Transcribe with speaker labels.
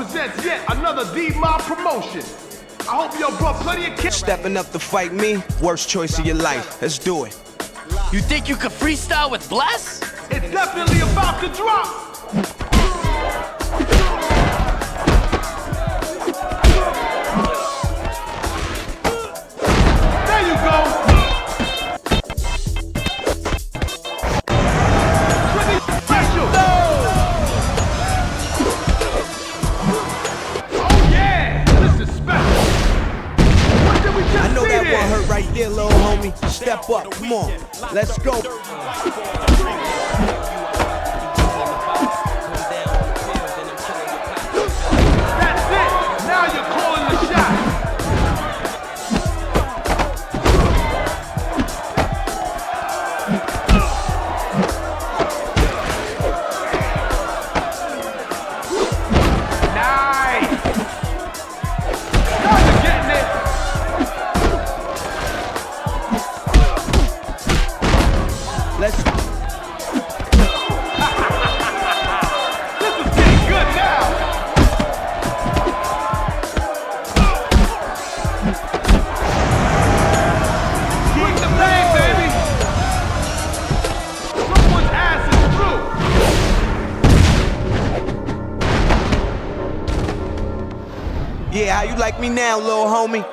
Speaker 1: presents yet another D-Mob promotion. I hope y'all brought plenty of kids.
Speaker 2: Stepping up to fight me, worst choice of your life. Let's do it.
Speaker 3: You think you could freestyle with Bless?
Speaker 1: It's definitely about to drop. There you go. Special. Oh yeah, this is special. What did we just
Speaker 2: I know
Speaker 1: see
Speaker 2: that
Speaker 1: there?
Speaker 2: one hurt right there, little homie. Step up, come on. Let's go.
Speaker 1: That's it. Now you're calling the shot. Nice. Now you're getting it.
Speaker 2: Let's
Speaker 1: This is getting good now. Bring the pain, baby. Someone's ass is through.
Speaker 2: yeah, how you like me now, little homie?